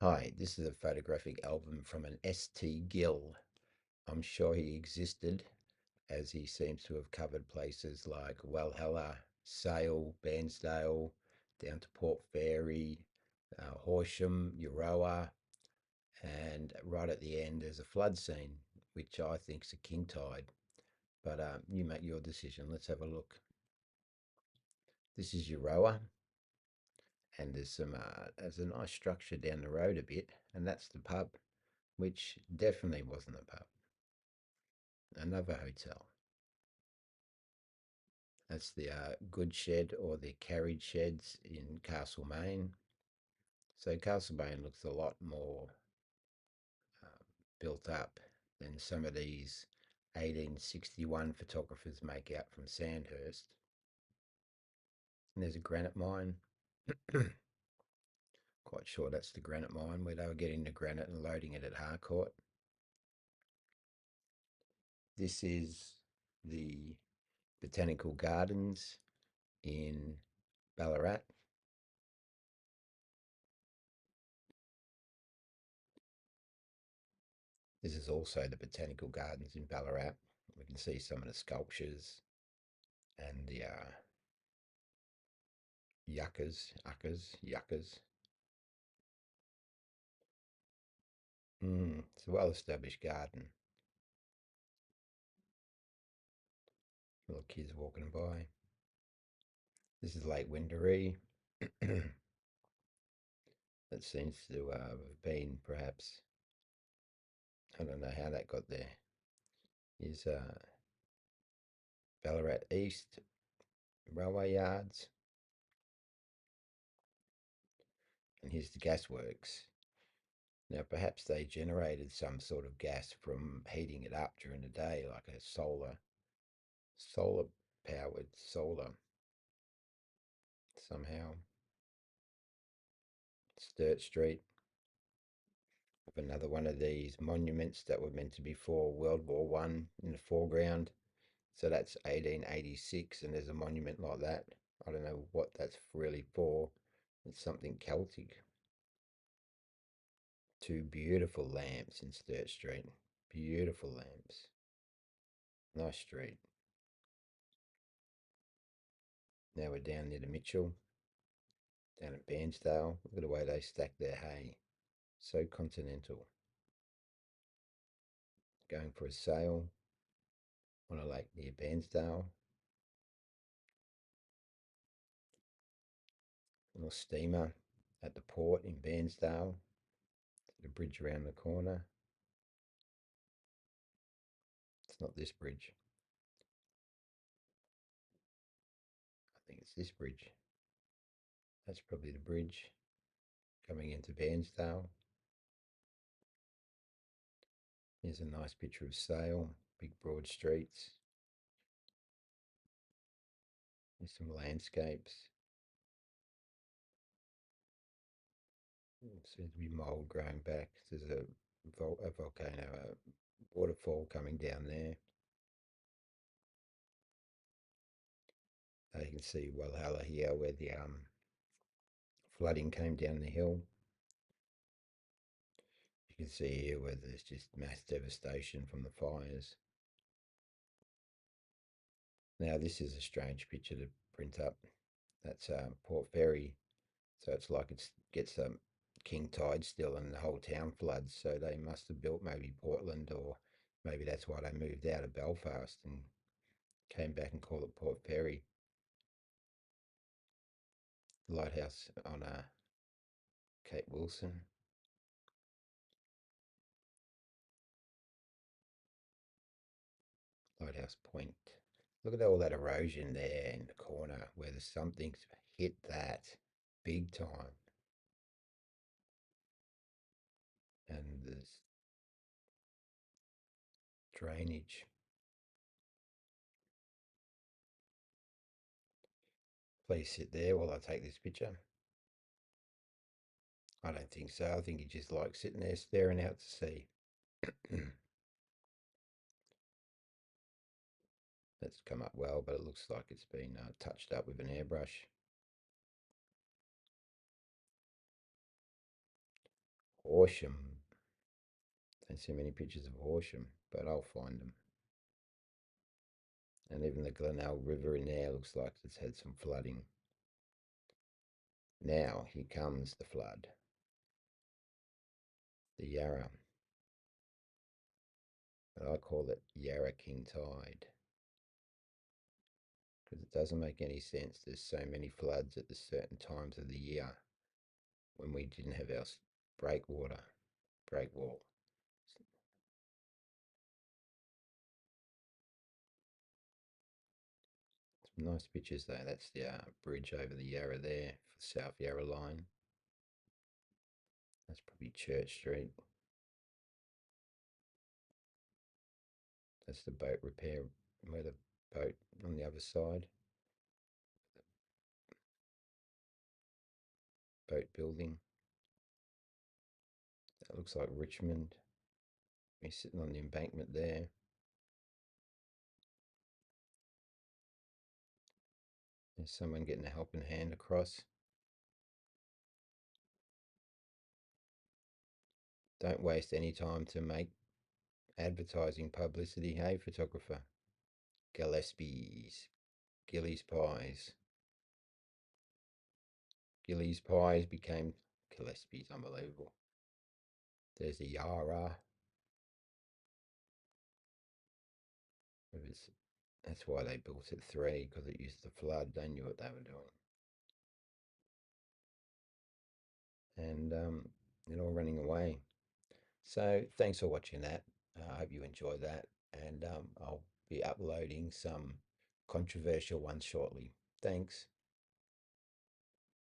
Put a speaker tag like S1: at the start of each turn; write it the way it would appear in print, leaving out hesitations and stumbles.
S1: Hi, this is a photographic album from an S.T. Gill. I'm sure he existed, as he seems to have covered places like Walhalla, Sale, Bairnsdale, down to Port Fairy, Horsham, Euroa, and right at the end there's a flood scene, which I think's a king tide. But you make your decision. Let's have a look. This is Euroa, and there's a nice structure down the road a bit, and that's the pub, which definitely wasn't a pub. Another hotel. That's the goods shed or the carriage sheds in Castlemaine. So Castlemaine looks a lot more uh, built up than some of these 1861 photographers make out from Sandhurst. And there's a granite mine. Quite sure that's the granite mine where they were getting the granite and loading it at Harcourt. This is the Botanical Gardens in Ballarat. This is also the Botanical Gardens in Ballarat. We can see some of the sculptures and the yuccas. It's a well-established garden. Little kids walking by. This is Lake Windaree. That seems to have been perhaps, I don't know how that got there. Is Ballarat East railway yards, and here's the gasworks. Now, perhaps they generated some sort of gas from heating it up during the day, like a solar powered solar somehow. Sturt Street, with another one of these monuments that were meant to be for World War I in the foreground. So that's 1886, and there's a monument like that. I don't know what that's really for. It's something Celtic. Two beautiful lamps in Sturt Street. Beautiful lamps. Nice street. Now we're down near the Mitchell, down at Bairnsdale. Look at the way they stack their hay. So continental. Going for a sail on a lake near Bairnsdale. A little steamer at the port in Bairnsdale. The bridge around the corner. It's not this bridge. I think it's this bridge. That's probably the bridge coming into Bairnsdale. Here's a nice picture of Sale, big broad streets. There's some landscapes. It seems to be mould growing back. There's a volcano, a waterfall coming down there. You can see Walhalla here where the flooding came down the hill. You can see here where there's just mass devastation from the fires. Now this is a strange picture to print up. That's Port Fairy, so it's like it gets king tide still, and the whole town floods. So they must have built maybe Portland, or maybe that's why they moved out of Belfast and came back and called it Port Fairy. The lighthouse on Cape Wilson. Lighthouse Point. Look at all that erosion there in the corner where there's something's hit that big time. And there's drainage. Please sit there while I take this picture. I don't think so. I think he just likes sitting there staring out to sea. That's come up well, but it looks like it's been touched up with an airbrush. Horsham. Don't see many pictures of Horsham, but I'll find them. And even the Glenelg River in there looks like it's had some flooding. Now here comes the flood. The Yarra. But I call it Yarra King Tide because it doesn't make any sense. There's so many floods at the certain times of the year when we didn't have our breakwall. Some nice pictures though. That's the bridge over the Yarra there for South Yarra line. That's probably Church Street. That's the boat repair where the boat on the other side. Boat building. That looks like Richmond. We're sitting on the embankment there. There's someone getting a helping hand across. Don't waste any time to make advertising publicity, hey, photographer. Gillespie's, Gillies Pies. Gillies Pies became Gillespie's, unbelievable. There's the Yarra. That's why they built it three, because it used to flood. They knew what they were doing. And it all running away. So thanks for watching that. I hope you enjoyed that. And I'll be uploading some controversial ones shortly. Thanks.